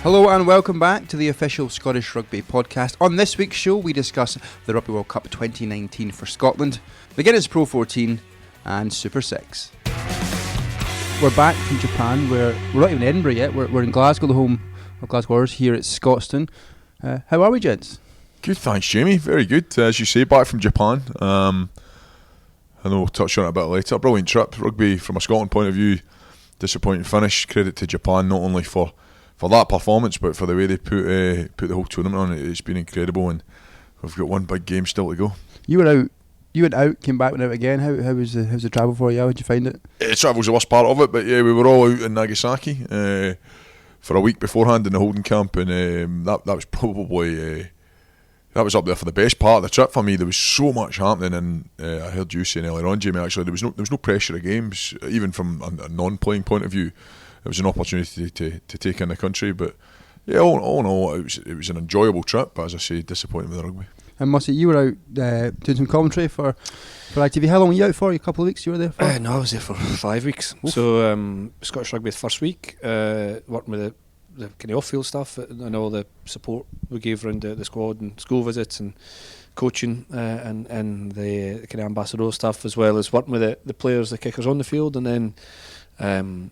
Hello and welcome back to the official Scottish Rugby podcast. On this week's show, we discuss the Rugby World Cup 2019 for Scotland, the Guinness PRO14 and Super 6. We're back from Japan. We're not even in Edinburgh yet. We're in Glasgow, the home of Glasgow Warriors, here at Scotstoun. How are we, gents? Good, thanks, Jamie. Very good. As you say, back from Japan. I know we'll touch on it a bit later. Brilliant trip. Rugby, from a Scotland point of view, disappointing finish. Credit to Japan, not only for that performance, but for the way they put the whole tournament on. It's been incredible, and we've got one big game still to go. You went out, came back, went out again. How was the travel for you? How did you find it? Travel's the worst part of it, but yeah, we were all out in Nagasaki for a week beforehand in the holding camp, and that was probably that was up there for the best part of the trip for me. There was so much happening, and I heard you saying earlier on, Jamie, actually there was no pressure of games, even from a non-playing point of view. It was an opportunity to take in the country, but yeah, all in all, it was an enjoyable trip. But as I say, disappointing with the rugby. And Mussy, you were out doing some commentary for ITV. How long were you out for? A couple of weeks you were there for? No, I was there for 5 weeks. Oof. So Scottish Rugby the first week, working with the kind of off-field stuff and all the support we gave around the squad and school visits and coaching and the kind of ambassador stuff, as well as working with the players, the kickers on the field. And then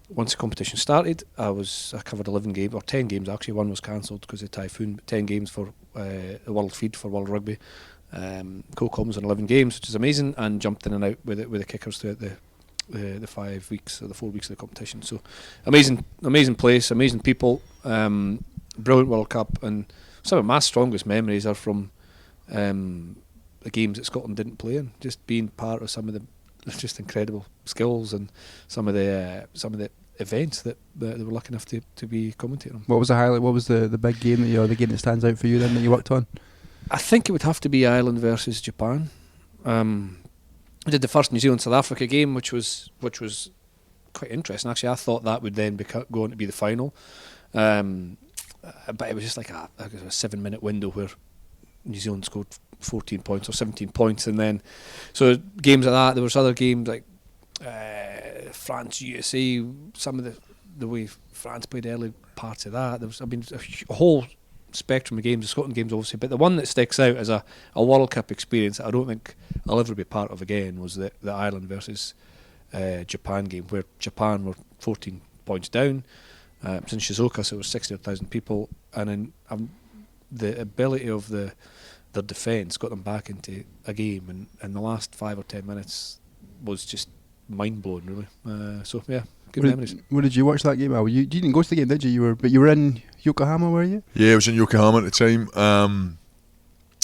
once the competition started, I covered 11 games, or 10 games actually. One was cancelled because of typhoon, but 10 games for the World Feed for World Rugby. Co-coms on 11 games, which is amazing, and jumped in and out with the kickers throughout the 5 weeks or the 4 weeks of the competition. So amazing place, amazing people, brilliant World Cup, and some of my strongest memories are from the games that Scotland didn't play in. Just being part of some of the just incredible skills and some of the events that they were lucky enough to be commentating on. What was the highlight? What was the big game the game that stands out for you then that you worked on? I think it would have to be Ireland versus Japan. We did the first New Zealand South Africa game, which was quite interesting. Actually, I thought that would then be going to be the final, but it was just like a 7-minute window where New Zealand scored 14 points or 17 points, and then so games like that. There was other games like France USA. Some of the way France played early parts of that. There was a whole spectrum of games, the Scotland games obviously, but the one that sticks out as a World Cup experience that I don't think I'll ever be part of again was the Ireland versus Japan game, where Japan were 14 points down. It's in Shizuoka, so it was 60,000 people, and then the ability of their defence got them back into a game, and the last 5 or 10 minutes was just mind-blowing, really. So yeah, good memories. Where did you watch that game? You didn't go to the game, did you? You were in Yokohama, were you? Yeah, I was in Yokohama at the time.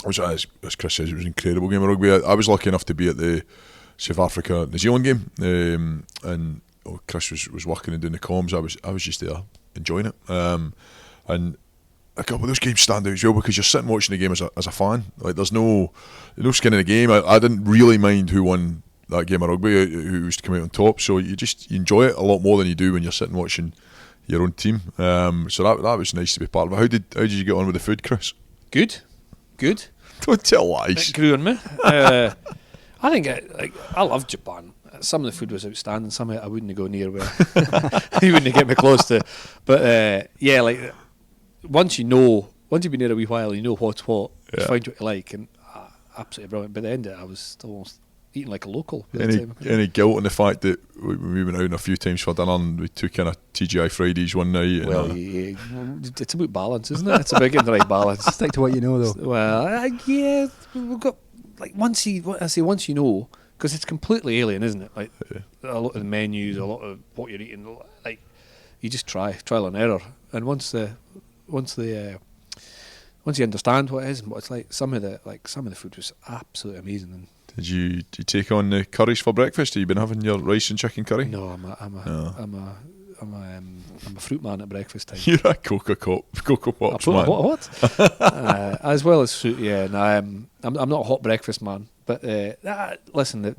As Chris says, it was an incredible game of rugby. I was lucky enough to be at the South Africa New Zealand game, and Chris was working and doing the comms. I was just there enjoying it, and a couple of those games stand out as well because you're sitting watching the game as a fan. Like there's no skin in the game. I didn't really mind who won that game of rugby, who was to come out on top. So you enjoy it a lot more than you do when you're sitting watching your own team. So that was nice to be part of it. How did you get on with the food, Chris? Good. Don't tell lies. It grew on me. I think I love Japan. Some of the food was outstanding. Some of it I wouldn't go near where you wouldn't get me close to. But yeah, like once you've been there a wee while, you know what's what. Yeah. You find what you like, and absolutely brilliant. By the end of it, I was still almost eating like a local. Any guilt in the fact that we went out a few times for dinner and we took in a TGI Fridays one night? Well, it's about balance, isn't it? It's about getting the right balance. Stick to what you know, though. Well, yeah, we've got like once you know, because it's completely alien, isn't it? Like a lot of the menus, a lot of what you're eating, like you just trial and error, and once you understand what it is and what it's like, some of the food was absolutely amazing. And did you take on the curries for breakfast? Have you been having your rice and chicken curry? No, I'm a fruit man at breakfast time. You're a Cocoa Pops man. What? As well as fruit, yeah. No, I'm not a hot breakfast man, but listen,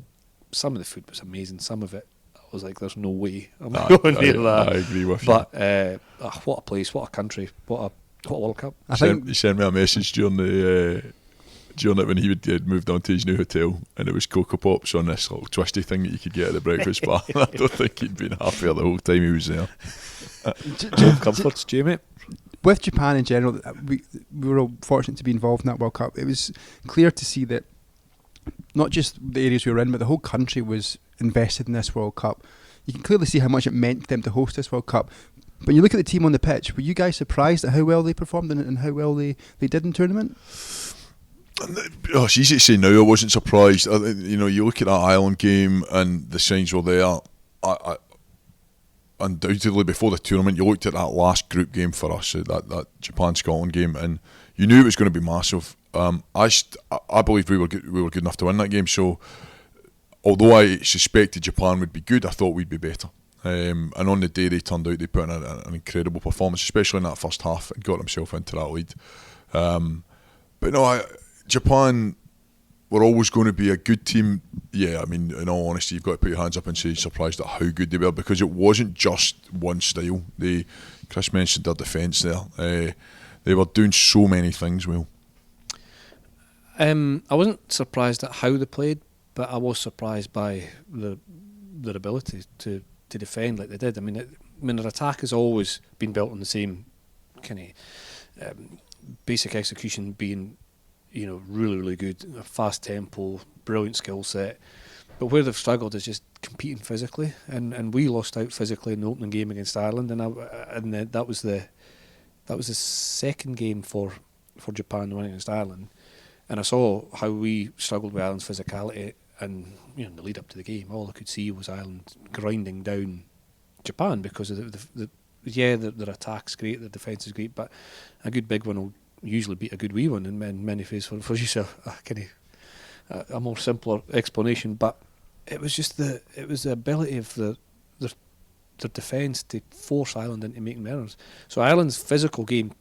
some of the food was amazing. Some of it, I was like, "There's no way I'm going near that." I agree with you. But what a place, what a country, what a World Cup. He sent me a message during it when he had moved on to his new hotel, and it was Cocoa Pops on this little twisty thing that you could get at the breakfast bar. I don't think he'd been happier the whole time he was there. Home comforts, Jamie. with Japan in general, we were all fortunate to be involved in that World Cup. It was clear to see that not just the areas we were in, but the whole country was invested in this World Cup. You can clearly see how much it meant to them to host this World Cup. But you look at the team on the pitch, were you guys surprised at how well they performed and how well they did in the tournament? Oh, it's easy to say now. I wasn't surprised. You look at that Ireland game and the signs were there. I undoubtedly, before the tournament, you looked at that last group game for us, that Japan-Scotland game, and you knew it was going to be massive. I believed we were good enough to win that game. So, although I suspected Japan would be good, I thought we'd be better. And on the day they turned out, they put in an incredible performance, especially in that first half, and got themselves into that lead. But no, Japan were always going to be a good team. Yeah, I mean, in all honesty, you've got to put your hands up and say surprised at how good they were, because it wasn't just one style. Chris mentioned their defence there. They were doing so many things well. I wasn't surprised at how they played, but I was surprised by their ability to defend like they did. I mean, their attack has always been built on the same kind of basic execution, being really, really good, a fast tempo, brilliant skill set. But where they've struggled is just competing physically, and we lost out physically in the opening game against Ireland, and that was the second game for Japan winning against Ireland, and I saw how we struggled with Ireland's physicality, and in the lead up to the game, all I could see was Ireland grinding down Japan because of their attack's great, their defence is great, but a good big one will usually beat a good wee one in many ways. For just a more simpler explanation, but it was just the ability of their defence to force Ireland into making errors. So Ireland's physical game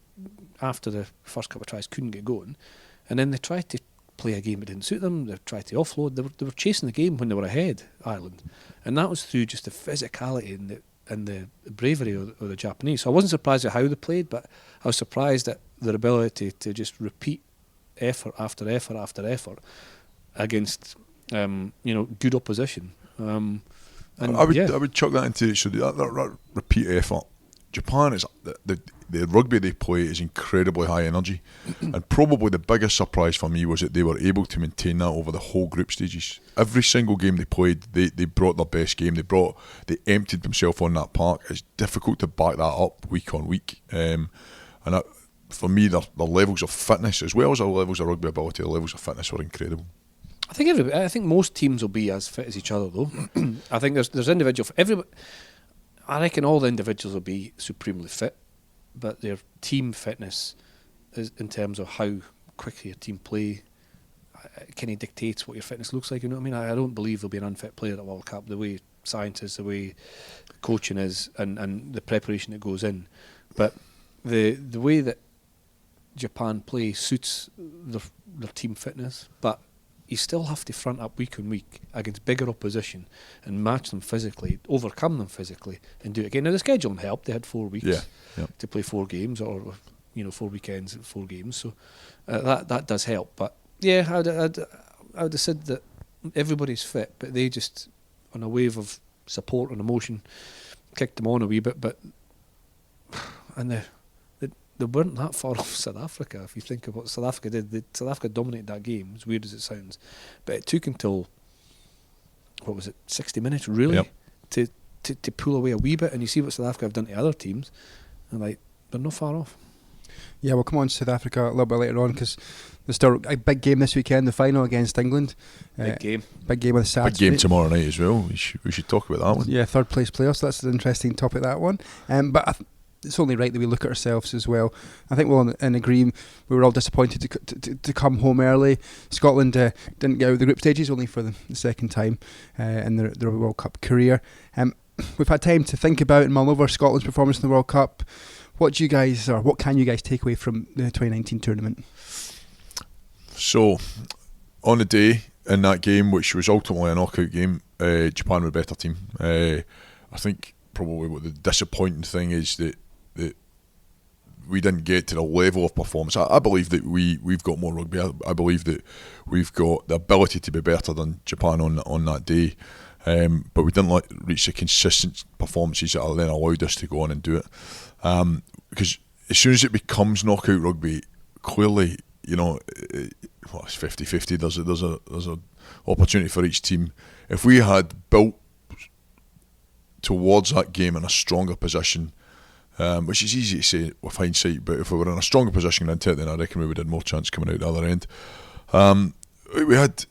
after the first couple of tries couldn't get going, and then they tried to play a game that didn't suit them. They tried to offload. They were chasing the game when they were ahead, Ireland, and that was through just the physicality and the bravery of the Japanese. So I wasn't surprised at how they played, but I was surprised at their ability to just repeat effort after effort after effort against good opposition. And I would chuck that into that repeat effort. Japan is the rugby they play is incredibly high energy, and probably the biggest surprise for me was that they were able to maintain that over the whole group stages. Every single game they played, they brought their best game. They emptied themselves on that park. It's difficult to back that up week on week, for me, their levels of fitness, as well as their levels of rugby ability, the levels of fitness were incredible. I think most teams will be as fit as each other, though. I think there's individual. I reckon all the individuals will be supremely fit, but their team fitness, is in terms of how quickly your team play, kind of dictates what your fitness looks like. You know what I mean? I don't believe there'll be an unfit player at the World Cup. The way science is, the way coaching is, and the preparation that goes in. But the way that Japan play suits their team fitness, but you still have to front up week on week against bigger opposition and match them physically, overcome them physically, and do it again. Now the scheduling helped; they had 4 weeks to play 4 games, or 4 weekends, 4 games. So that does help. But yeah, I would have said that everybody's fit, but they just, on a wave of support and emotion, kicked them on a wee bit. But they weren't that far off South Africa. If you think of what South Africa did, South Africa dominated that game, as weird as it sounds. But it took until, 60 minutes really, to pull away a wee bit. And you see what South Africa have done to other teams, and they're not far off. Yeah, we'll come on to South Africa a little bit later on, because there's still a big game this weekend, the final against England. Big game on Saturday. Big game tomorrow night as well. We should talk about that one. Yeah, third place playoffs. That's an interesting topic, that one. But it's only right that we look at ourselves as well. I think we'll agree we were all disappointed to come home early. Scotland didn't get out of the group stages, only for the second time in their World Cup career. We've had time to think about and mull over Scotland's performance in the World Cup. What can you guys take away from the 2019 tournament? So, on the day in that game, which was ultimately a knockout game, Japan were a better team. I think probably what the disappointing thing is that we didn't get to the level of performance. I believe that we've got more rugby. I believe that we've got the ability to be better than Japan on that day, but we didn't reach the consistent performances that then allowed us to go on and do it. Because as soon as it becomes knockout rugby, clearly, you know, it's 50-50. There's a opportunity for each team. If we had built towards that game in a stronger position, which is easy to say with hindsight, but if we were in a stronger position into it, then I reckon we would have more chance coming out the other end. We had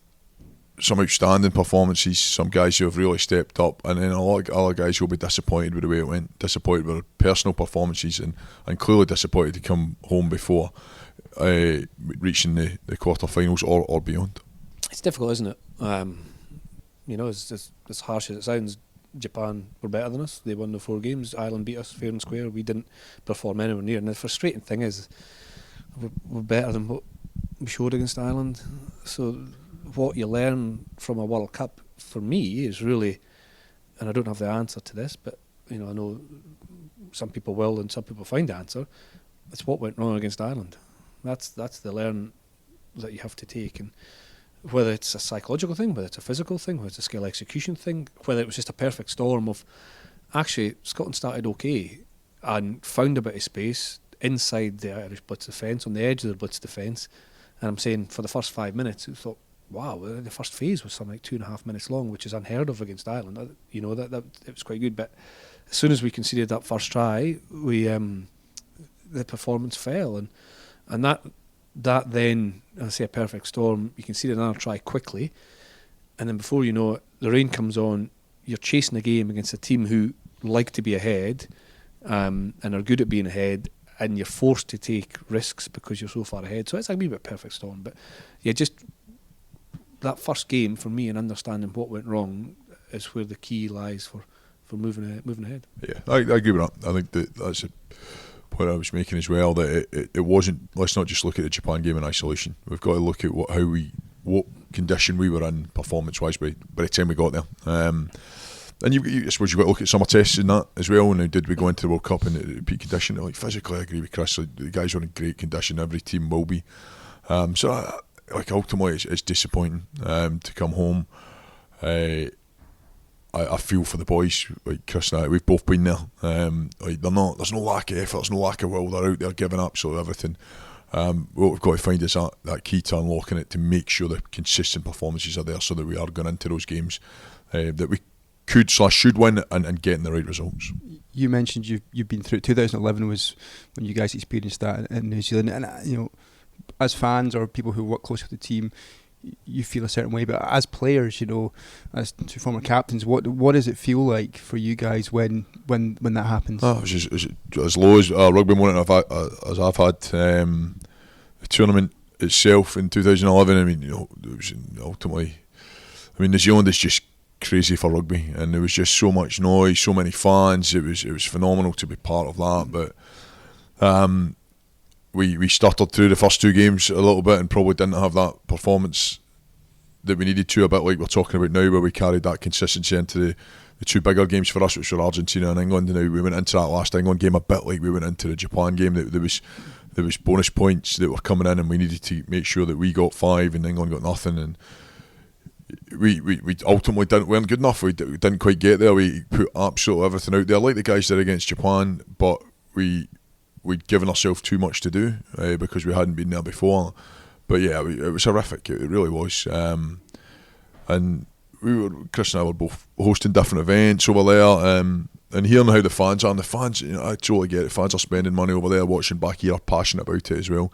some outstanding performances, some guys who have really stepped up, and then a lot of other guys who will be disappointed with the way it went, disappointed with their personal performances, and clearly disappointed to come home before reaching the quarter-finals or beyond. It's difficult, isn't it? You know, as harsh as it sounds, Japan were better than us. They won the 4 games. Ireland beat us fair and square. We didn't perform anywhere near. And the frustrating thing is, we're better than what we showed against Ireland. So what you learn from a World Cup, for me, is really, and I don't have the answer to this, but you know, I know some people will and some people find the answer. It's what went wrong against Ireland. That's the learn that you have to take, and whether it's a psychological thing, whether it's a physical thing, whether it's a skill execution thing, whether it was just a perfect storm of actually Scotland started okay and found a bit of space inside the Irish blitz defence, on the edge of the blitz defence, and I'm saying for the first 5 minutes, we thought, wow, the first phase was something like 2.5 minutes long, which is unheard of against Ireland. You know, that it was quite good, but as soon as we conceded that first try, we the performance fell, and that then, I say a perfect storm, you concede another try quickly, and then before you know it, the rain comes on, you're chasing a game against a team who like to be ahead and are good at being ahead, and you're forced to take risks because you're so far ahead. So it's a wee bit perfect storm, but yeah, just that first game for me and understanding what went wrong is where the key lies for moving ahead. Yeah, I agree with that. I think that's a point I was making as well, that it wasn't, let's not just look at the Japan game in isolation. We've got to look at what condition we were in performance wise by the time we got there. And I suppose you've got to look at summer tests in that as well. And did we go into the World Cup in peak condition? Like, physically, I agree with Chris. Like, the guys are in great condition. Every team will be. So ultimately, it's disappointing to come home. I feel for the boys, like Chris and I, we've both been there. Like, there's no lack of effort, there's no lack of will. They're out there giving absolutely everything. What we've got to find is that key to unlocking it, to make sure the consistent performances are there, so that we are going into those games that we could/should win and getting the right results. You mentioned you've been through. 2011 was when you guys experienced that in New Zealand, and you know, as fans or people who work close with the team, you feel a certain way, but as players, you know, as two former captains, what does it feel like for you guys when that happens? Oh, it's as low as a rugby moment as I've had. The tournament itself in 2011, I mean, you know, it was ultimately, I mean, New Zealand is just crazy for rugby, and there was just so much noise, so many fans. It was phenomenal to be part of that, but we stuttered through the first 2 games a little bit and probably didn't have that performance that we needed to, a bit like we're talking about now, where we carried that consistency into the 2 bigger games for us, which were Argentina and England. And now we went into that last England game a bit like we went into the Japan game. There was bonus points that were coming in, and we needed to make sure that we got 5 and England got nothing. And we ultimately weren't good enough. We didn't quite get there. We put absolutely everything out there, like the guys did against Japan, but we'd given ourselves too much to do because we hadn't been there before. But yeah, it was horrific. It really was. And Chris and I were both hosting different events over there, and hearing how the fans are. And the fans, you know, I totally get it. Fans are spending money over there, watching back here, are passionate about it as well.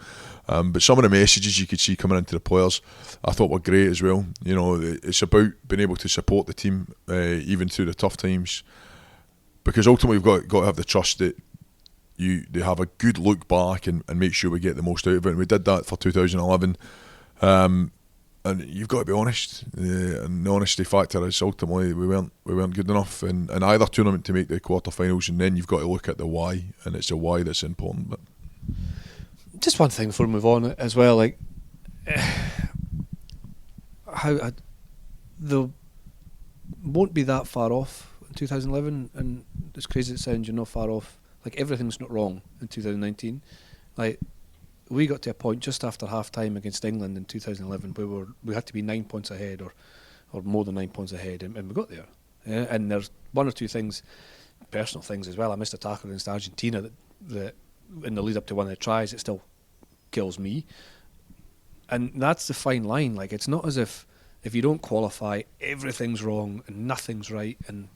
But some of the messages you could see coming into the players, I thought were great as well. You know, it's about being able to support the team even through the tough times, because ultimately we've got to have the trust that they have a good look back and make sure we get the most out of it. And we did that for 2011. And you've got to be honest. And the honesty factor is ultimately we weren't good enough in either tournament to make the quarterfinals. And then you've got to look at the why, and it's the why that's important. But just one thing before we move on as well, like they won't be that far off in 2011. And as crazy as it sounds, you're not far off. Like, everything's not wrong in 2019. Like, we got to a point just after half time against England in 2011 where we had to be 9 points ahead or more than 9 points ahead, and we got there. Yeah? And there's one or two things, personal things as well. I missed a tackle against Argentina that in the lead up to one of the tries, it still kills me. And that's the fine line. Like, it's not as if you don't qualify, everything's wrong and nothing's right, and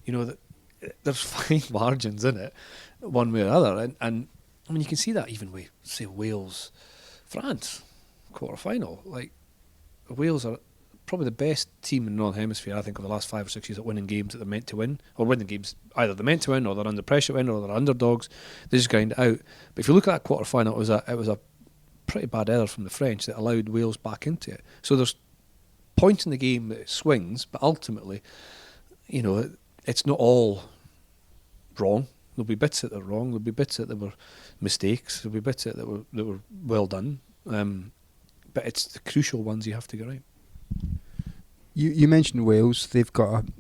you know that there's fine margins in it, one way or other. And I mean, you can see that even with, say, Wales, France, quarter-final. Like, Wales are probably the best team in the Northern Hemisphere, I think, of the last 5 or 6 years at winning games that they're meant to win, or winning games either they're meant to win, or they're under pressure to win, or they're underdogs. They just grind it out. But if you look at that quarter-final, it was a pretty bad error from the French that allowed Wales back into it. So there's points in the game that it swings, but ultimately, you know, it's not all wrong. There'll be bits that are wrong. There'll be bits that were mistakes. There'll be bits that were well done. But it's the crucial ones you have to get right. You mentioned Wales. They've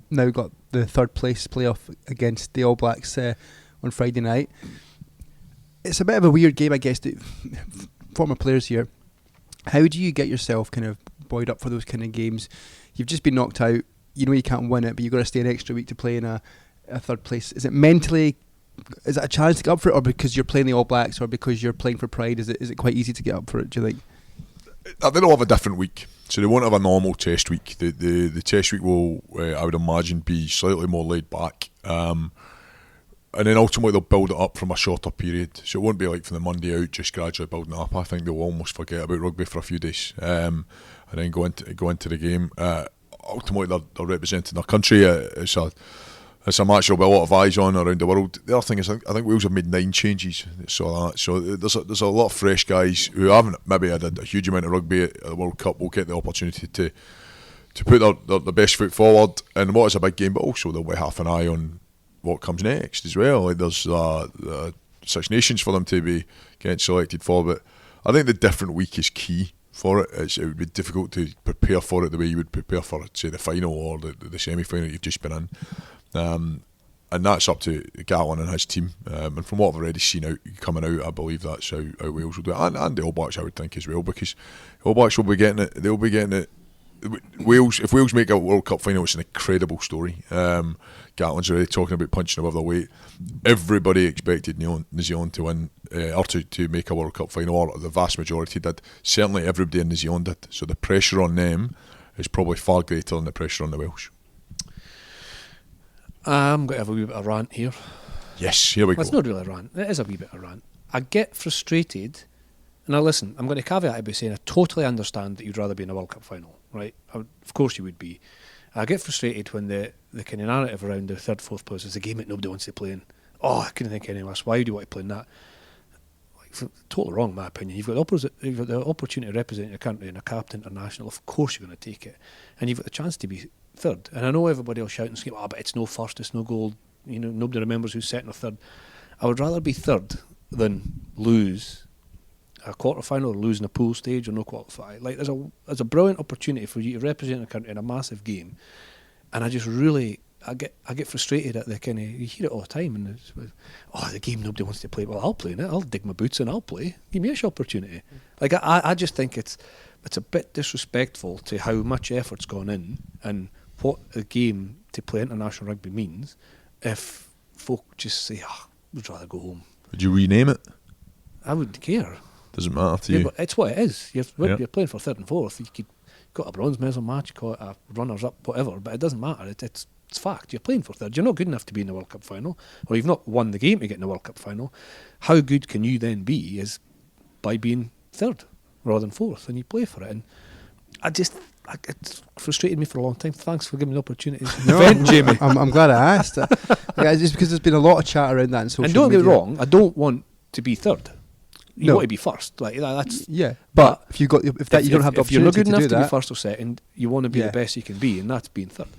now got the third place playoff against the All Blacks on Friday night. It's a bit of a weird game, I guess. Former players here, how do you get yourself kind of buoyed up for those kind of games? You've just been knocked out. You know you can't win it, but you've got to stay an extra week to play in a third place. Is it mentally? Is it a challenge to get up for it, or because you're playing the All Blacks, or because you're playing for pride? Is it quite easy to get up for it? Do you think? I think they'll have a different week, so they won't have a normal test week. The test week will, I would imagine, be slightly more laid back, and then ultimately they'll build it up from a shorter period. So it won't be like from the Monday out, just gradually building it up. I think they'll almost forget about rugby for a few days, and then go into the game. Ultimately, they're representing their country. It's a match there'll be a lot of eyes on around the world. The other thing is, I think Wales have made 9 changes. So there's a lot of fresh guys who haven't maybe had a huge amount of rugby at the World Cup will get the opportunity to put their best foot forward in what is a big game, but also there'll be half an eye on what comes next as well. Like there's Six Nations for them to be getting selected for, but I think the different week is key for it. It would be difficult to prepare for it the way you would prepare for, say, the final or the semi-final you've just been in. And that's up to Gatlin and his team. And from what I've already seen coming out, I believe that's how Wales will do it. And the All Blacks, I would think, as well, because the All Blacks will be getting it. They'll be getting it. If Wales make a World Cup final, it's an incredible story. Gatlin's already talking about punching above their weight. Everybody expected New Zealand to win, or to make a World Cup final, or the vast majority did. Certainly everybody in New Zealand did. So the pressure on them is probably far greater than the pressure on the Welsh. I'm going to have a wee bit of rant here. Yes, here we go. It's not really a rant. It is a wee bit of rant. I get frustrated. Now listen, I'm going to caveat it by saying I totally understand that you'd rather be in a World Cup final, right? Of course you would be. I get frustrated when the kind of narrative around the third, fourth place is a game that nobody wants to play in. Oh, I couldn't think any less. Why do you want to play in that? Like, totally wrong, in my opinion. You've got the opportunity to represent your country in a capped international. Of course you're going to take it. And you've got the chance to be third. And I know everybody will shout and scream, but it's no first, it's no gold. You know, nobody remembers who's second or third. I would rather be third than lose a quarter final or losing a pool stage or no qualify. Like there's a brilliant opportunity for you to represent the country in a massive game, and I just really I get frustrated at the kind of, you hear it all the time, and it's, the game nobody wants to play. Well, I'll play in it. I'll dig my boots and I'll play. Give me a opportunity. Like I just think it's a bit disrespectful to how much effort's gone in and what a game to play international rugby means if folk just say, we'd rather go home. Would you rename it? I wouldn't care. Doesn't matter to you. But it's what it is. You're playing for third and fourth. You got a bronze medal match, you got a runners up, whatever. But it doesn't matter. It's fact. You're playing for third. You're not good enough to be in the World Cup final, or you've not won the game to get in the World Cup final. How good can you then be is by being third rather than fourth, and you play for it. And it's frustrated me for a long time. Thanks for giving me the opportunity to defend Jamie. I'm glad I asked. Just because there's been a lot of chat around that in social media. And don't get me wrong, I don't want to be third. You want to be first, like that's. Yeah, but if you don't have the opportunity to do that, if you're not good enough to be first or second, you want to be the best you can be, and that's being third.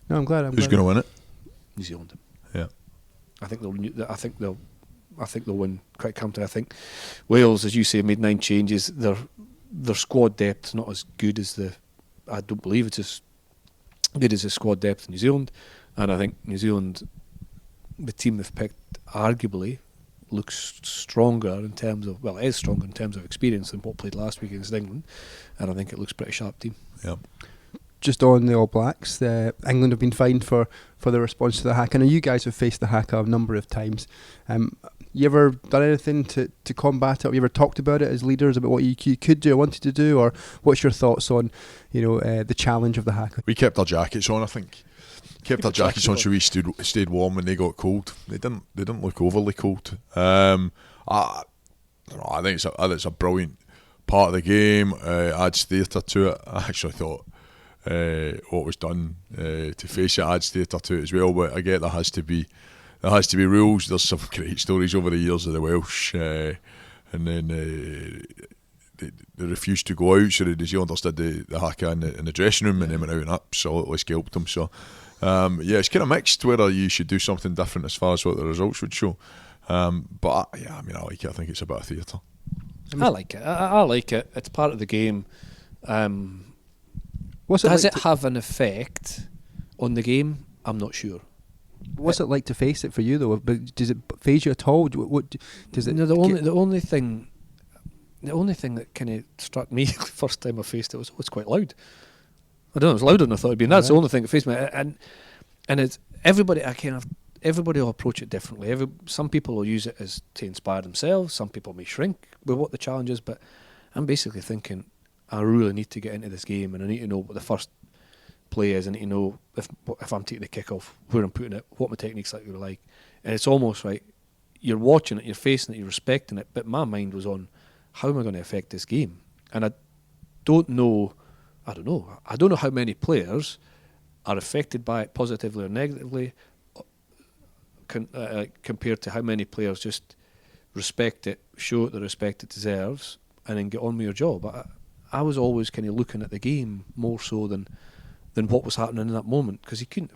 No, I'm glad. Who's going to win it? New Zealand. Yeah, I think they'll win quite comfortably. I think Wales, as you say, made 9 changes. Their squad depth's not as good as I don't believe it's as good as the squad depth in New Zealand, and I think New Zealand, the team they've picked, arguably looks stronger in terms of, it is stronger in terms of experience than what played last week against England, and I think it looks a pretty sharp team. Yeah. just on the All Blacks. England have been fined for the response to the hack. I know you guys have faced the hack a number of times. You ever done anything to combat it? Have you ever talked about it as leaders about what you could do or wanted to do, or what's your thoughts on the challenge of the hack? We kept our jackets on, I think. Kept our jackets on so we stayed warm when they got cold. They didn't look overly cold. I think it's a brilliant part of the game. Adds theatre to it. I actually thought what was done to face it adds theatre to it as well. But I get there has to be rules. There's some great stories over the years of the Welsh, and then they refused to go out, so the New Zealanders did the haka in the dressing room, and they went out and absolutely scalped them. So it's kind of mixed whether you should do something different as far as what the results would show. But I like it. I think it's a bit of theatre. I like it. I like it. It's part of the game. Does it have an effect on the game? I'm not sure. What's it like to face it for you though? Does it faze you at all? What does it? No, the only thing that kind of struck me the first time I faced it was it's quite loud. I don't know, it was louder than I thought it'd be. And that's the only thing that faced me. And it's everybody. Everybody will approach it differently. Some people will use it as to inspire themselves. Some people may shrink with what the challenge is. But I'm basically thinking, I really need to get into this game, and I need to know what the first play is. I need to know if I'm taking the kick off, where I'm putting it, what my technique's like. And it's almost like you're watching it, you're facing it, you're respecting it. But my mind was on, how am I going to affect this game? And I don't know how many players are affected by it positively or negatively, compared to how many players just respect it, show it the respect it deserves, and then get on with your job. I was always kind of looking at the game more so than what was happening in that moment, because he couldn't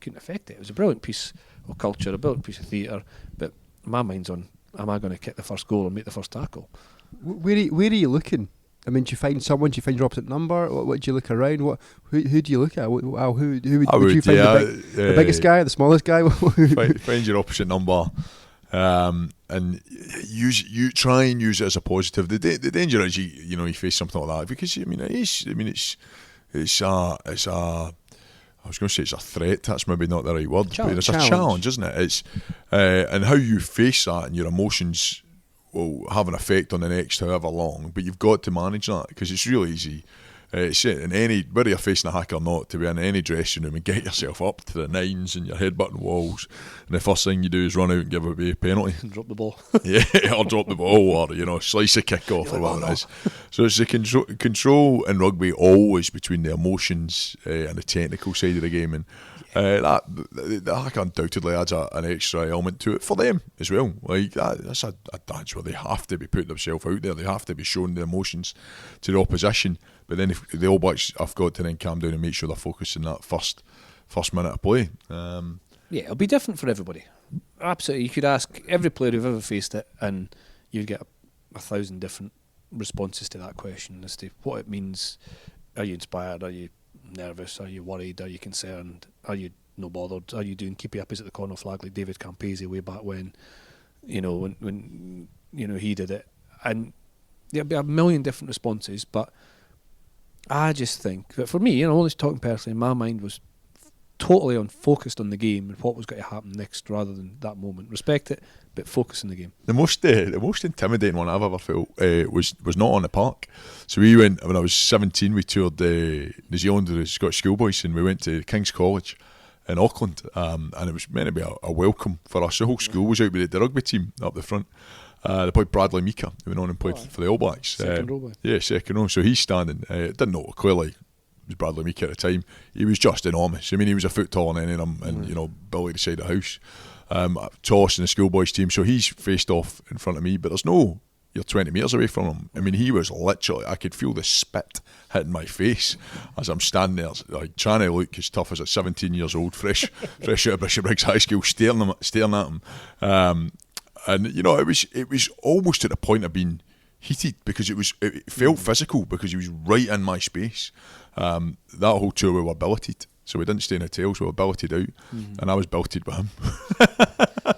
affect it. It was a brilliant piece of culture, a brilliant piece of theatre, but my mind's on, am I going to kick the first goal and make the first tackle? Where are you looking? I mean, do you find someone? Do you find your opposite number? What do you look around? Who do you look at? Who would you find the biggest guy, the smallest guy? Find your opposite number, and you try and use it as a positive. The danger is you face something like that, because it's a I was going to say it's a threat. That's maybe not the right word, but it's a challenge, isn't it? It's and how you face that and your emotions will have an effect on the next however long. But you've got to manage that, because it's really easy. It's in whether you're facing a hack or not, to be in any dressing room and get yourself up to the nines and your headbutting walls, and the first thing you do is run out and give away a penalty and drop the ball. Or drop the ball, or slice a kick off, or whatever it is. So it's the control in rugby always between the emotions and the technical side of the game, and the hack undoubtedly adds an extra element to it for them as well. Like that's a dance where they have to be putting themselves out there, they have to be showing the emotions to the opposition. But then if the All Blacks have got to then calm down and make sure they're focusing that first minute of play. It'll be different for everybody. Absolutely. You could ask every player who've ever faced it, and you'd get 1,000 different responses to that question as to what it means. Are you inspired? Are you nervous? Are you worried? Are you concerned? Are you no bothered? Are you doing keepy uppies at the corner flag like David Campese way back when he did it? And there'll be a million different responses, but I just think that for me, I'm only talking personally, my mind was totally focused on the game and what was going to happen next, rather than that moment. Respect it, but focus on the game. The most intimidating one I've ever felt was not on the park. So we went, when I was 17, we toured New Zealand with the Scottish schoolboys, and we went to King's College in Auckland, and it was meant to be a welcome for us. The whole school was out with the rugby team up the front. The boy Bradley Mika, who went on and played for the All Blacks. Second row. Yeah, second row. So he's standing. Didn't know clearly it was Bradley Mika at the time. He was just enormous. I mean, he was a foot taller than any of them, and Billy the side of the house. Toss in the schoolboys team. So he's faced off in front of me, but you're 20 metres away from him. I mean, he was literally, I could feel the spit hitting my face as I'm standing there, like trying to look as tough as a 17 years old, fresh out of Bishopbriggs High School, staring at him. And it was almost to the point of being heated, because it felt physical, because he was right in my space. That whole tour we were billeted, so we didn't stay in hotels, we were billeted out, and I was billeted with him.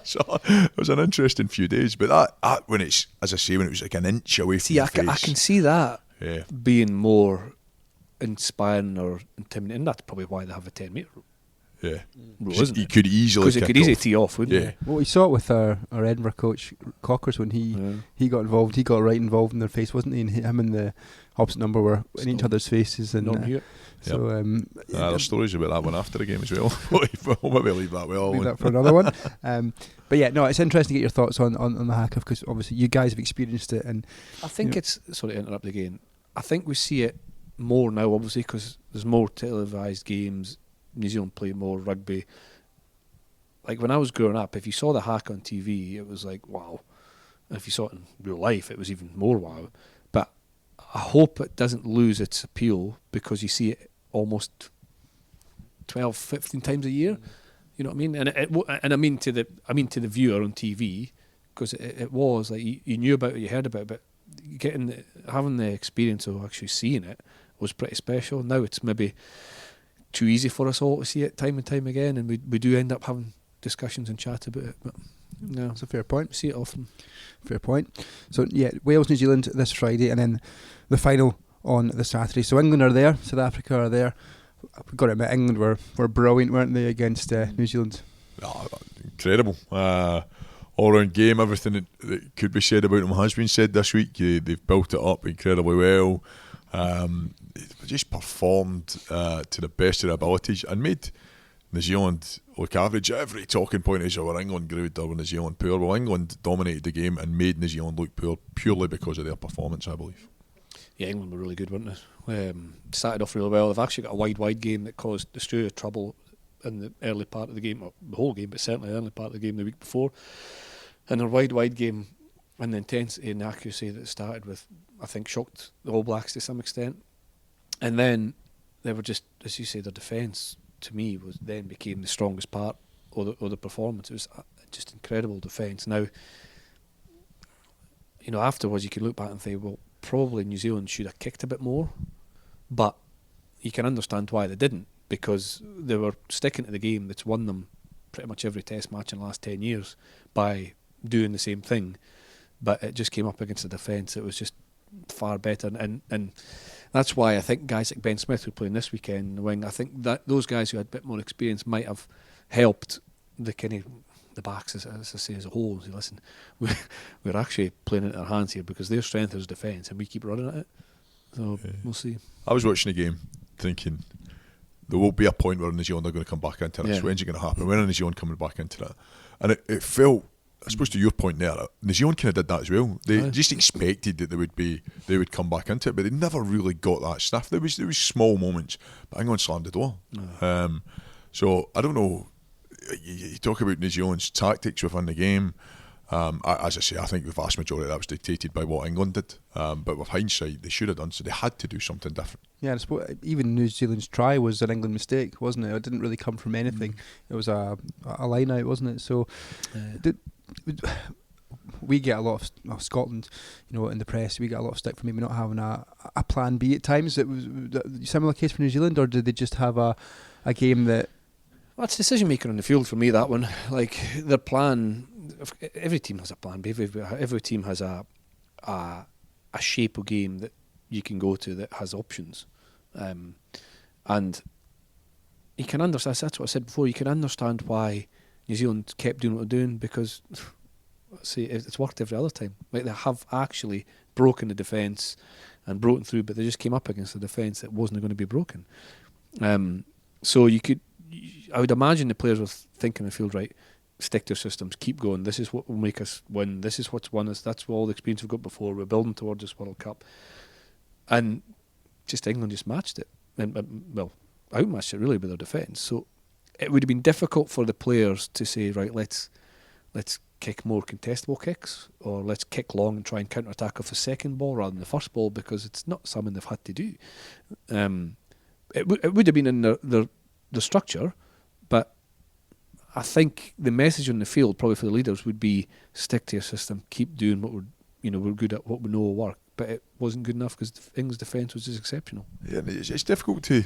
So it was an interesting few days. But that when it's, as I say, when it was like an inch away from the face. I can see that being more inspiring or intimidating. That's probably why they have a 10 metre Yeah. rule, isn't He it? could easily Because it kick could easily off. tee off, wouldn't Yeah. it? Well, we saw it with our Edinburgh coach Cockers when he got involved. He got right involved in their face, wasn't he? And him and the opposite number were in each other's faces. And so there's stories about that one after the game as well. We'll maybe leave that well. Leave that for another one. But yeah, no, it's interesting to get your thoughts on the hack-off, because obviously you guys have experienced it. And I think it's, sorry to interrupt again, I think we see it more now, obviously, because there's more televised games. New Zealand play more rugby. Like when I was growing up, if you saw the hack on TV, it was like, wow. And if you saw it in real life, it was even more wow. But I hope it doesn't lose its appeal because you see it almost 12, 15 times a year. You know what I mean? And I mean to the viewer on TV, because it was like you knew about it, you heard about it, but having the experience of actually seeing it was pretty special. Now it's maybe too easy for us all to see it time and time again, and we do end up having discussions and chat about it. But no, it's a fair point. We see it often. Fair point. So yeah, Wales, New Zealand this Friday, and then the final on the Saturday. So England are there, South Africa are there. We've got to admit, England were brilliant, weren't they, against New Zealand? Oh, incredible. All-round game. Everything that could be said about them has been said this week. They've built it up incredibly well. Just performed to the best of their abilities and made New Zealand look average. Every talking point is, were England good or were New Zealand poor? Well, England dominated the game and made New Zealand look poor purely because of their performance, I believe. Yeah, England were really good, weren't they? Started off really well. They've actually got a wide game that caused Australia trouble in the early part of the game, or the whole game, but certainly the early part of the game the week before. And their wide game and the intensity and the accuracy that it started with, I think, shocked the All Blacks to some extent. And then they were just, as you say, their defence to me became the strongest part of the performance. It was just incredible defence. Now, afterwards you can look back and think, well, probably New Zealand should have kicked a bit more, but you can understand why they didn't, because they were sticking to the game that's won them pretty much every test match in the last 10 years by doing the same thing. But it just came up against the defence. It was just far better, and that's why I think guys like Ben Smith, who playing this weekend in the wing, I think that those guys who had a bit more experience might have helped the backs, as I say, as a whole. So listen, we're actually playing into our hands here because their strength is defence, and we keep running at it. So we'll see. I was watching the game thinking there will be a point where New Zealand are going to come back into this. When's it going to happen? When are New Zealand coming back into that? And it felt, I suppose to your point there, New Zealand kind of did that as well. They just expected that they would come back into it, but they never really got that stuff. There was small moments, but England slammed the door. So I don't know. You talk about New Zealand's tactics within the game. As I say, I think the vast majority of that was dictated by what England did. But with hindsight, they should have done so. They had to do something different. Yeah, I suppose even New Zealand's try was an England mistake, wasn't it? It didn't really come from anything. It was a line out, wasn't it? So we get a lot of Scotland, in the press. We get a lot of stick for maybe not having a plan B at times. It was a similar case for New Zealand, or did they just have a game that? Well, it's decision making on the field for me, that one. Like their plan, every team has a plan B. Every team has a shape of game that you can go to that has options, and you can understand. That's what I said before. You can understand why New Zealand kept doing what they're doing, because see, it's worked every other time. Like they have actually broken the defence and broken through, but they just came up against a defence that wasn't going to be broken. So I would imagine the players were thinking in the field, right, stick to systems, keep going. This is what will make us win. This is what's won us. That's all the experience we've got before. We're building towards this World Cup. And just England just matched it. And outmatched it really with their defence. So it would have been difficult for the players to say, right, let's kick more contestable kicks, or let's kick long and try and counter-attack off the second ball rather than the first ball, because it's not something they've had to do. It would have been in the structure, but I think the message on the field, probably for the leaders, would be stick to your system, keep doing what we're good at, what we know will work, but it wasn't good enough because England's defence was just exceptional. Yeah, it's difficult to.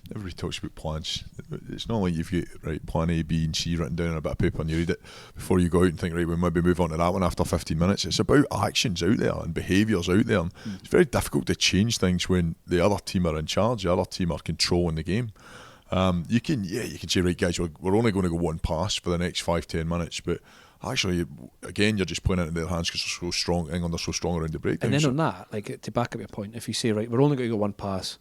Everybody talks about plans. It's not like you've got right plan A, B, and C written down on a bit of paper and you read it before you go out and think, right, we'll maybe move on to that one after 15 minutes. It's about actions out there and behaviours out there. And it's very difficult to change things when the other team are in charge, the other team are controlling the game. You can say, right, guys, we're only going to go one pass for the next 5-10 minutes, but actually, again, you're just playing it into their hands because they're so strong. England are so strong around the breakdown. And then on that, like, to back up your point, if you say, right, we're only going to go one pass,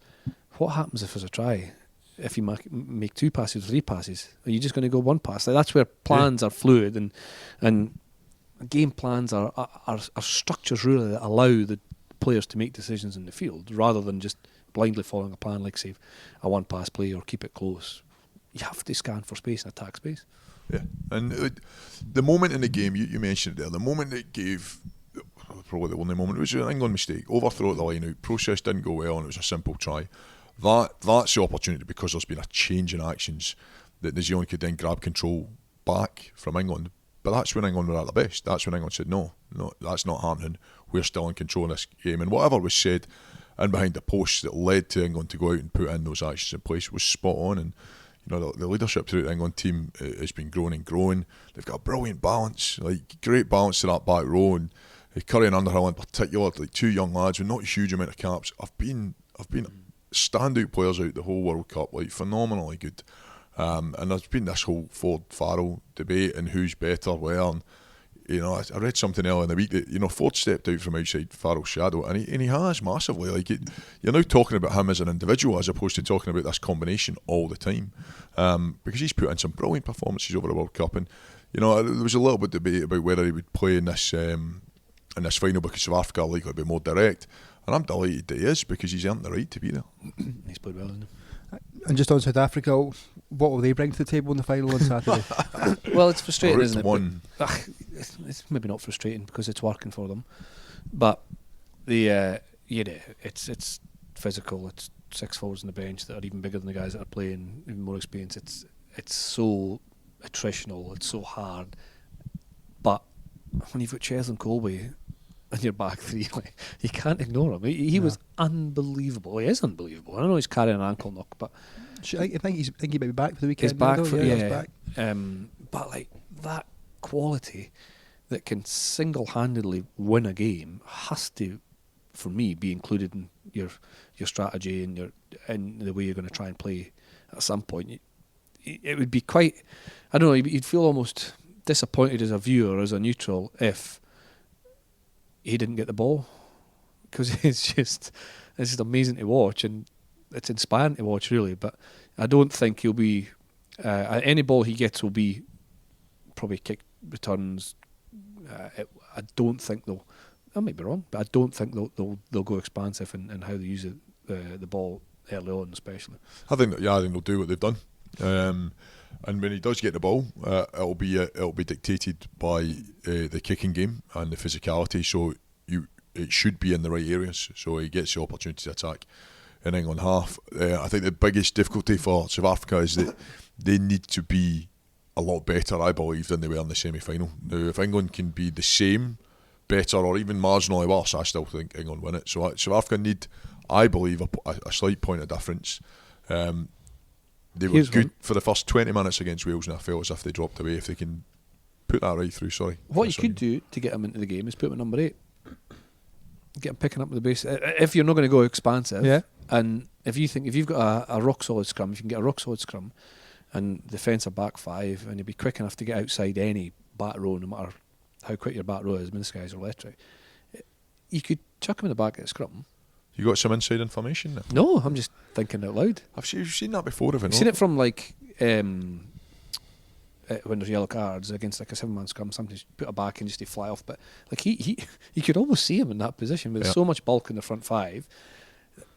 what happens if there's a try? If you make 2 passes, 3 passes, are you just going to go one pass? Like, that's where plans are fluid, and game plans are structures really that allow the players to make decisions in the field rather than just blindly following a plan, like say a one pass play or keep it close. You have to scan for space and attack space. Yeah, and the moment in the game, you mentioned it there, the moment it gave, probably the only moment, it was an England mistake, overthrow at the line out, process didn't go well and it was a simple try. That's the opportunity, because there's been a change in actions that New Zealand could then grab control back from England. But that's when England were at their best. That's when England said, no, that's not happening. We're still in control of this game. And whatever was said in behind the posts that led to England to go out and put in those actions in place was spot on. And you know, the leadership throughout the England team has been growing and growing. They've got a brilliant balance, like great balance to that back row. And Curry and Underhill in particular, like 2 young lads with not a huge amount of caps, have been standout players out the whole World Cup, like phenomenally good. And there's been this whole Ford-Farrell debate and who's better where. And, you know, I read something earlier in the week that, you know, Ford stepped out from outside Farrell's shadow, and he has massively. Like, you're now talking about him as an individual as opposed to talking about this combination all the time, because he's put in some brilliant performances over the World Cup. And you know, there was a little bit of debate about whether he would play in this final because South Africa are likely to be more direct. And I'm delighted that he is, because he's earned the right to be there. He's played well, isn't he? And just on South Africa, what will they bring to the table in the final on Saturday? Well, it's frustrating, isn't it? It's maybe not frustrating because it's working for them, but it's physical. It's 6 forwards on the bench that are even bigger than the guys that are playing, even more experienced. It's so attritional. It's so hard. But when you've got Cheslin Colby and your back three, like, you can't ignore him. He was unbelievable. He is unbelievable. I know he's carrying an ankle knock, but I think he might be back for the weekend. He's back though. he's back. But like that quality that can single-handedly win a game has to, for me, be included in your strategy and the way you're going to try and play at some point. It would be quite, I don't know, you'd feel almost disappointed as a viewer, as a neutral, if he didn't get the ball, because it's just amazing to watch and it's inspiring to watch, really. But I don't think he'll be any ball he gets will be probably kick returns. I don't think they'll. I might be wrong, but I don't think they'll go expansive in how they use the ball early on, especially. I think they'll do what they've done. And when he does get the ball, it'll be dictated by the kicking game and the physicality. So it should be in the right areas. So he gets the opportunity to attack in England half. I think the biggest difficulty for South Africa is that they need to be a lot better, I believe, than they were in the semi-final. Now, if England can be the same, better, or even marginally worse, I still think England win it. So South Africa need, I believe, a slight point of difference. They were good for the first 20 minutes against Wales, and I felt as if they dropped away. If they can put that right through, What you could do to get him into the game is put him at number 8. Get him picking up the base. If you're not going to go expansive, and if you've got a rock solid scrum, if you can get a rock solid scrum, and defence a back 5, and you'll be quick enough to get outside any back row, no matter how quick your back row is. I mean, this guy's electric. You could chuck him in the back at scrum. You got some inside information there? No, I'm just thinking out loud. You've seen that before, haven't you? I've seen it from like when there's yellow cards against like a 7-man scrum. Sometimes put a back and just to fly off. But like he you could almost see him in that position with so much bulk in the front 5.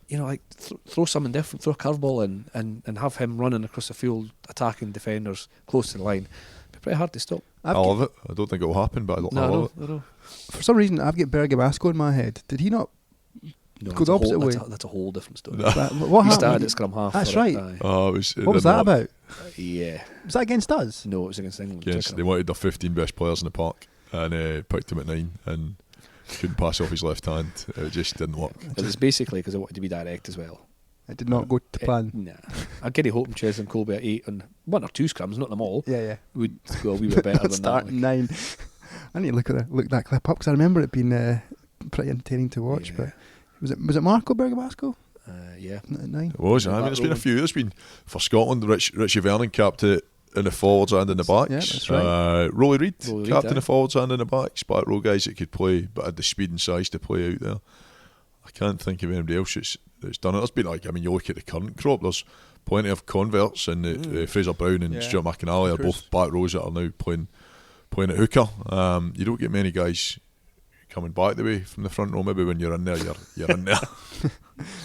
You know, like throw something different, throw a curveball in, and have him running across the field, attacking defenders close to the line. It'd be pretty hard to stop. I love it. I don't think it will happen, but I love it. No. For some reason, I've got Bergamasco in my head. Did he not? No, go the opposite way. That's a whole different story. What He happened? started at scrum half. That's right. What was that about? Yeah. Was that against us? No, it was against England. Yes, they wanted their 15 best players in the park and picked them at 9. And couldn't pass off his left hand. It just didn't work. It was basically because I wanted to be direct as well. It did not go to plan. Nah. I'm getting hoping Ches and Colby at 8 on 1 or 2 scrums, not them all. Yeah. Would go a wee bit better than Start that. 9. I need to look that clip up because I remember it being pretty entertaining to watch. Yeah. But was it Marco Bergamasco? Yeah. At 9. It was. I mean, there's been a few. There's been for Scotland. Richie Vernon capped it in the forwards and in the backs. Yeah, that's right. Rolly Reid Rolly capped Reid, in the forwards and in the backs. Back row guys that could play, but had the speed and size to play out there. I can't think of anybody else that's done it. There's been you look at the current crop. There's plenty of converts, and Fraser Brown and Stuart McInally are both back rows that are now playing at hooker. You don't get many guys coming back the way from the front row. Maybe when you're in there, you're in there.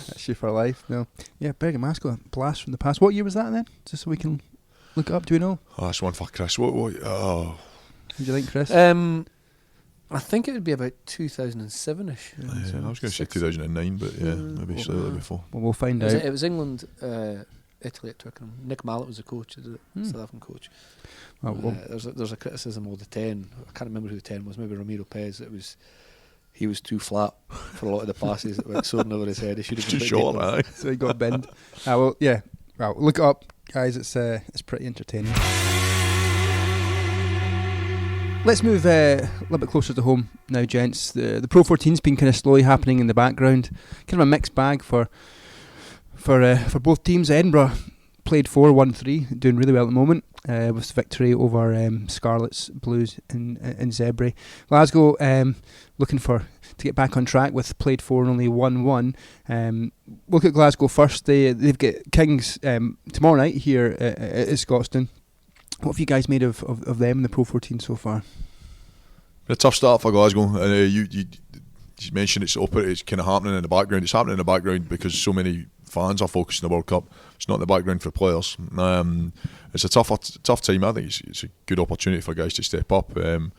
That's you for life. No. Yeah, Bergamasco, a blast from the past. What year was that then? Just so we can look it up. Do we know? Oh, that's one for Chris. What What do you think, Chris? I think it would be about 2007ish. I was going to say 2009, but maybe slightly before. Well, we'll find out. It was England, Italy at Twickenham. Nick Mallet was the coach, South African coach. Well, There's a criticism of the 10. I can't remember who the 10 was. Maybe Ramiro Pez. He was too flat for a lot of the passes that went soaring over his head. He should have been Too short, aye. so he got bend. Well, look it up, guys. It's pretty entertaining. Let's move a little bit closer to home now, gents. The Pro 14's been kind of slowly happening in the background. Kind of a mixed bag for both teams. Edinburgh played 4-1-3, doing really well at the moment with the victory over Scarlets, Blues and Zebra. Glasgow looking to get back on track with played 4 and only 1-1. Look at Glasgow first. They've got Kings tomorrow night here at Scotstoun. What have you guys made of them in the Pro 14 so far? A tough start for Glasgow. You mentioned it's kind of happening in the background. It's happening in the background because so many fans are focused on the World Cup. It's not in the background for players. It's a tough time. I think it's a good opportunity for guys to step up. And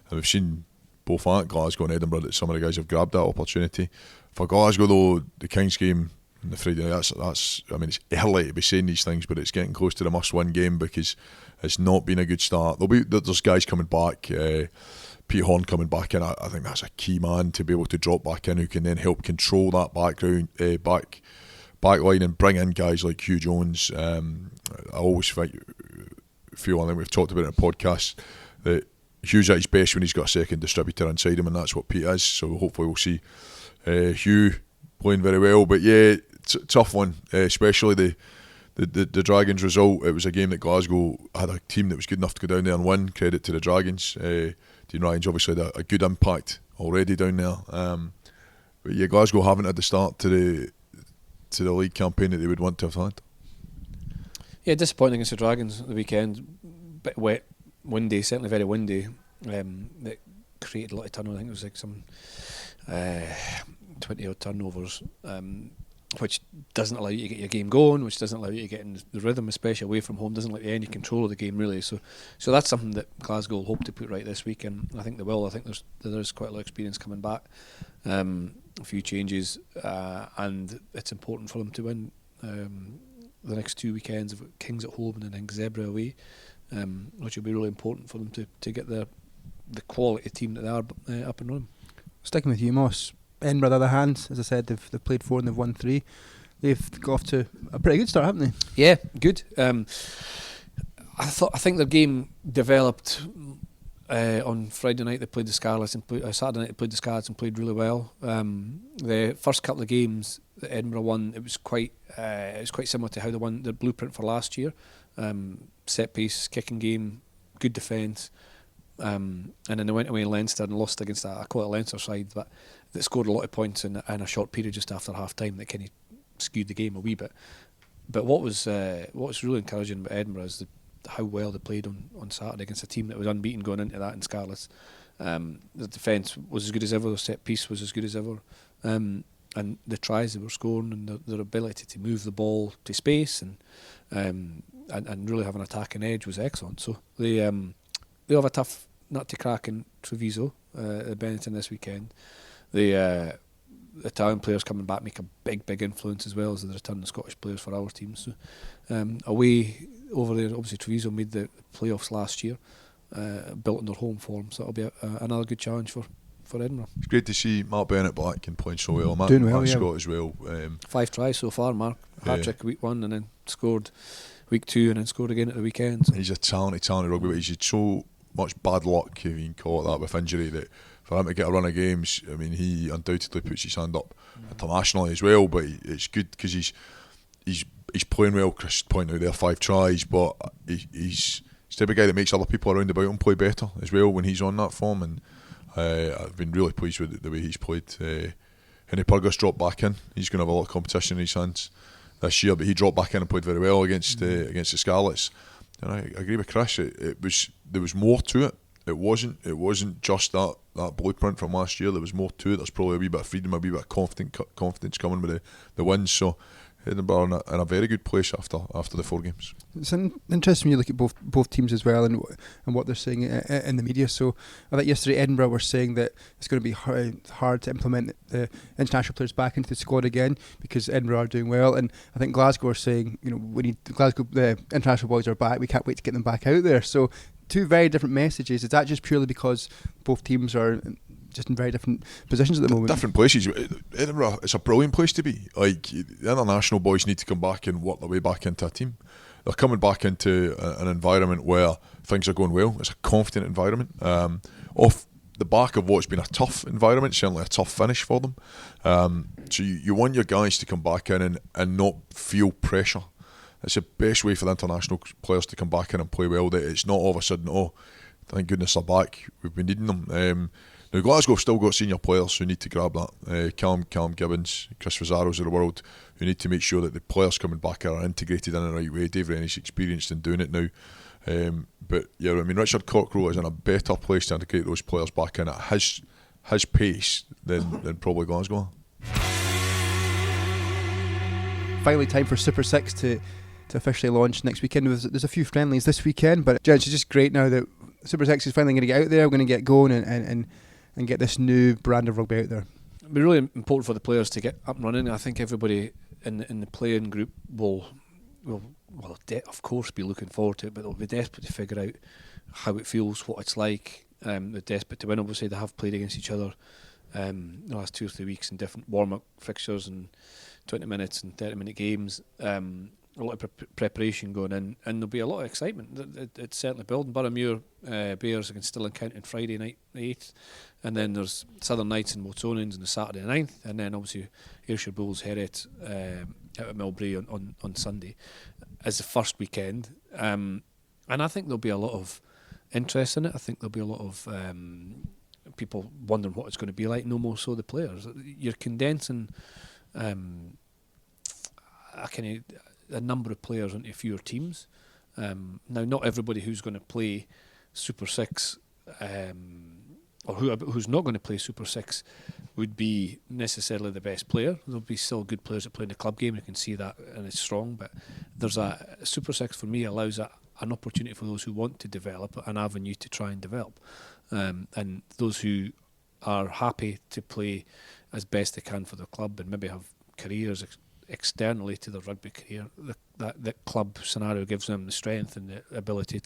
we've seen both at Glasgow and Edinburgh that some of the guys have grabbed that opportunity. For Glasgow though, the Kings game on the Friday night, that's I mean, it's early to be saying these things, but it's getting close to the must-win game because it's not been a good start. There's guys coming back. Pete Horn coming back in. I think that's a key man to be able to drop back in who can then help control that back line and bring in guys like Hugh Jones. I always feel, I think we've talked about it in a podcast, that Hugh's at his best when he's got a second distributor inside him, and that's what Pete is. So hopefully we'll see Hugh playing very well. But yeah, tough one, especially the Dragons result. It was a game that Glasgow had a team that was good enough to go down there and win. Credit to the Dragons. Dean Ryan's obviously had a good impact already down there. But yeah, Glasgow haven't had the start to the league campaign that they would want to have had. Yeah, disappointing against the Dragons at the weekend. Bit wet, windy, certainly very windy. That created a lot of turnover. I think it was like some 20 odd turnovers, which doesn't allow you to get your game going, which doesn't allow you to get in the rhythm, especially away from home, doesn't let you any control of the game really. So that's something that Glasgow will hope to put right this week, and I think they will. I think there's quite a lot of experience coming back, a few changes, and it's important for them to win the next 2 weekends of Kings at home and then Zebra away, which will be really important for them to get the quality team that they are up and running. Sticking with you, Moss. Edinburgh, on the other hand, as I said, they've played 4 and they've won 3. They've got off to a pretty good start, haven't they? Yeah, good. I think their game developed on Friday night. They played the Scarlets, and Saturday night they played the Scarlets and played really well. The first couple of games that Edinburgh won, it was quite similar to how they won the blueprint for last year. Set piece, kicking game, good defence. And then they went away in Leinster and lost against I call it a Leinster side, but that scored a lot of points in a short period just after half time that kind of skewed the game a wee bit. But what was really encouraging about Edinburgh is how well they played on Saturday against a team that was unbeaten going into that in Scarlets. The defence was as good as ever, the set piece was as good as ever, and the tries they were scoring and their ability to move the ball to space and really have an attacking edge was excellent. So they have a tough nut to crack in Treviso at Benetton this weekend. The Italian players coming back make a big influence as well as the return of Scottish players for our team. So away over there, obviously Treviso made the playoffs last year, built on their home form, so it'll be another good challenge for for Edinburgh. It's great to see Mark Bennett back and playing so well. Matt, Doing well, Matt yeah. Scott as well. 5 tries so far, Mark. Hat-trick week 1 and then scored week 2 and then scored again at the weekend. He's a talented rugby, but he's had so much bad luck, if you can call it that, with injury, that for him to get a run of games, I mean, he undoubtedly puts his hand up internationally as well, but it's good because he's playing well. Chris pointed out there 5 tries, but he's the type of guy that makes other people around about him play better as well when he's on that form, and I've been really pleased with the way he's played. Henry Purgas dropped back in. He's going to have a lot of competition in his hands this year, but he dropped back in and played very well against the Scarlets. And I agree with Chris. There was more to it. It wasn't just that blueprint from last year. There was more to it. There's probably a wee bit of freedom, a wee bit of confidence coming with the wins. So Edinburgh in a very good place after the 4 games. It's interesting when you look at both teams as well and what they're saying in the media. So I think yesterday Edinburgh were saying that it's going to be hard to implement the international players back into the squad again because Edinburgh are doing well, and I think Glasgow are saying, we need Glasgow, the international boys are back, we can't wait to get them back out there. So 2 very different messages. Is that just purely because both teams are just in very different positions at the moment? Different places. Edinburgh, it's a brilliant place to be. Like, the international boys need to come back and work their way back into a team. They're coming back into an environment where things are going well. It's a confident environment. Off the back of what's been a tough environment, certainly a tough finish for them. So you want your guys to come back in and not feel pressure. It's the best way for the international players to come back in and play well. That it's not all of a sudden, oh, thank goodness they're back, we've been needing them. Now Glasgow have still got senior players who need to grab that. Callum Gibbons, Chris Fazzaros of the world, who need to make sure that the players coming back are integrated in the right way. Dave Rennie's experienced in doing it now. But yeah, I mean, Richard Cockrow is in a better place to integrate those players back in at his pace than probably Glasgow. Finally, time for Super 6 to officially launch next weekend. There's a few friendlies this weekend, but gents, it's just great now that Super 6 is finally going to get out there. We're going to get going and get this new brand of rugby out there. It'll be really important for the players to get up and running. I think everybody in the playing group will of course be looking forward to it, but they'll be desperate to figure out how it feels, what it's like. They're desperate to win. Obviously, they have played against each other the last 2 or 3 weeks in different warm-up fixtures and 20 minutes and 30-minute games. A lot of preparation going in, and there'll be a lot of excitement. It's certainly building. Boroughmuir Bears against Stirling County on Friday night, the 8th, and then there's Southern Knights and Watsonians on the Saturday the 9th, and then obviously Ayrshire Bulls Heret out at Milbury on Sunday as the first weekend. And I think there'll be a lot of interest in it. I think there'll be a lot of people wondering what it's going to be like, no more so the players. You're condensing a number of players into fewer teams. Now, not everybody who's going to play Super 6 or who's not going to play Super 6 would be necessarily the best player. There'll be still good players that play in the club game. You can see that, and it's strong. But there's a Super 6 for me allows an opportunity for those who want to develop, an avenue to try and develop, and those who are happy to play as best they can for the club and maybe have careers externally to their rugby career. That club scenario gives them the strength and the ability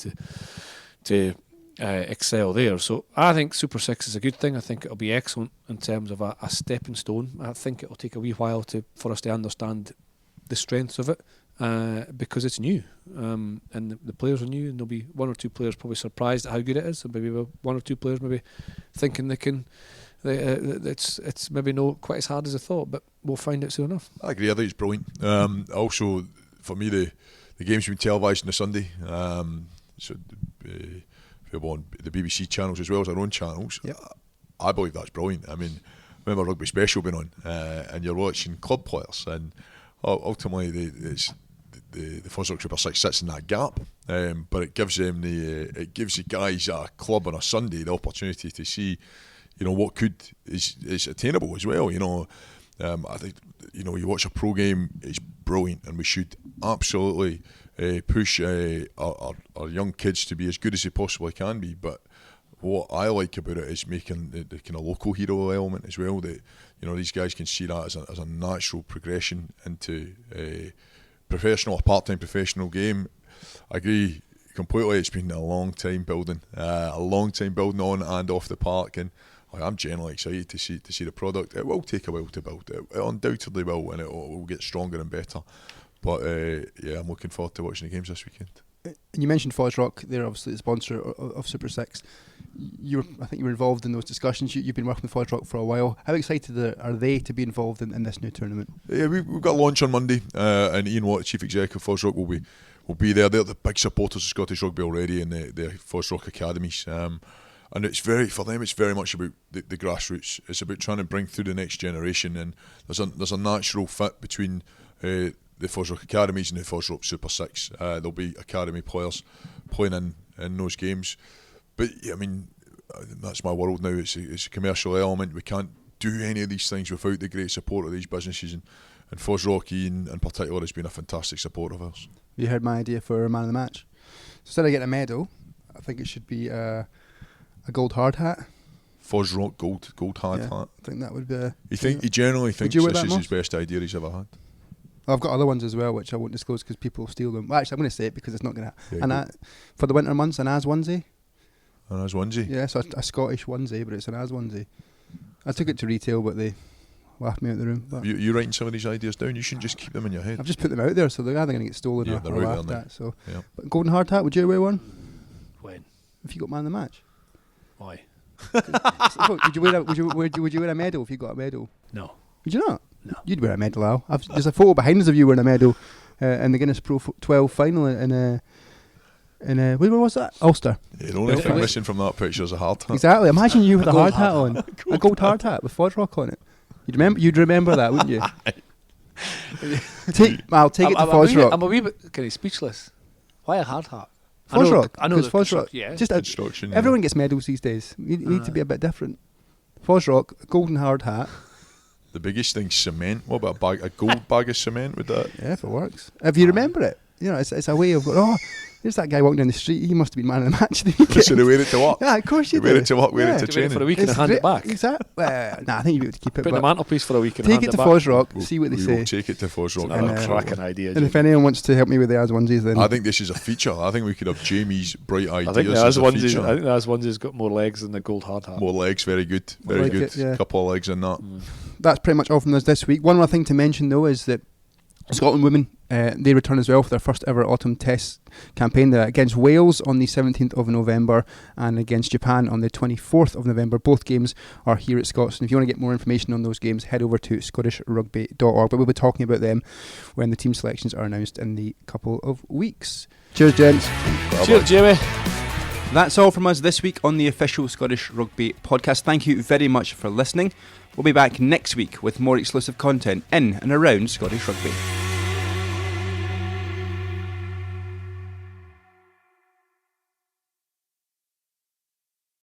to excel there. So I think Super 6 is a good thing. I think it'll be excellent in terms of a stepping stone. I think it'll take a wee while for us to understand the strengths of it because it's new, and the players are new, and there'll be 1 or 2 players probably surprised at how good it is, and maybe 1 or 2 players maybe thinking they can. It's maybe not quite as hard as I thought, but we'll find out soon enough. I agree. I think it's brilliant. Also, for me, the games have been televised on a Sunday, so available on the BBC channels as well as our own channels. Yep. I believe that's brilliant. I mean, remember Rugby Special being on, and you're watching club players, and ultimately the FOSROC Super6 sits in that gap, but it gives them it gives the guys at a club on a Sunday the opportunity to see, what is attainable as well. I think you watch a pro game, it's brilliant, and we should absolutely push our young kids to be as good as they possibly can be. But what I like about it is making the kind of local hero element as well. That these guys can see that as a natural progression into a part-time professional game. I agree completely. It's been a long time building on and off the park, and I'm genuinely excited to see the product. It will take a while to build. It undoubtedly will, and it will get stronger and better. But I'm looking forward to watching the games this weekend. And you mentioned FOSROC, they're obviously the sponsor of Super6. I think you were involved in those discussions. You've been working with FOSROC for a while. How excited are they to be involved in this new tournament? Yeah, we've got a launch on Monday, and Ian Watt, Chief Executive of FOSROC, will be there. They're the big supporters of Scottish Rugby already in the FOSROC academies. And it's very much about the grassroots. It's about trying to bring through the next generation, and there's a natural fit between the FOSROC academies and the FOSROC Super6. There'll be academy players playing in those games. But yeah, I mean, that's my world now. It's a commercial element. We can't do any of these things without the great support of these businesses, and FOSROC, Ian in particular, has been a fantastic support of ours. You heard my idea for man of the match. So instead of getting a medal, I think it should be a gold hard hat. FOSROC gold hard hat. I think that would be. He generally thinks this is his best idea he's ever had. I've got other ones as well, which I won't disclose because people steal them. Well, actually, I'm going to say it because it's not going to. Yeah, and for the winter months, an As onesie. An As onesie? Yeah, so a Scottish onesie, but it's an As onesie. I took it to retail, but they laughed me out of the room. You writing some of these ideas down? You shouldn't just keep them in your head. I've just put them out there, so they're either going to get stolen or laughed at. So, yeah. But golden hard hat, would you wear one? When? If you got man of the match. Why? Would you wear a medal if you got a medal? No. Would you not? No. You'd wear a medal, Al. There's a photo behind us of you wearing a medal in the Guinness PRO14 final in where was that? Ulster. Yeah, the only thing missing from that picture is a hard hat. Exactly. Imagine you with a hard hat on. A gold hard hat with FOSROC on it. You'd remember that, wouldn't you? I'll take it to FOSROC. I'm a wee bit kind of speechless. Why a hard hat? FOSROC. I know FOSROC. Yeah. Just construction. Everyone gets medals these days. You need to be a bit different. FOSROC, golden hard hat. The biggest thing's cement. What about a gold bag of cement with that? Yeah, if it works. If you remember it. You know, it's a way of going, oh, there's that guy walking down the street. He must have been man of the match. So they wear it to work. Yeah, of course you do. Wear it to work, wear it to Do training. for a week and hand it back. Exactly. I think you'd be able to keep it. Put in the mantelpiece for a week and take hand it to back. FOSROC, see what they say. We'll take it to FOSROC. Another cracking idea. And if anyone wants to help me with the As onesies, then I think this is a feature. I think we could have Jamie's bright ideas. I think as a feature. the As onesies got more legs than the gold hard hat. More legs, very good, very like good. it, yeah. Couple of legs in that. That's pretty much all from us this week. One more thing to mention though is that Scotland women, they return as well for their first ever autumn test campaign against Wales on the 17th of November and against Japan on the 24th of November. Both games are here at Scotstoun. If you want to get more information on those games, head over to scottishrugby.org. But we'll be talking about them when the team selections are announced in the couple of weeks. Cheers, gents. Cheers, Jamie. That's all from us this week on the official Scottish Rugby podcast. Thank you very much for listening. We'll be back next week with more exclusive content in and around Scottish Rugby.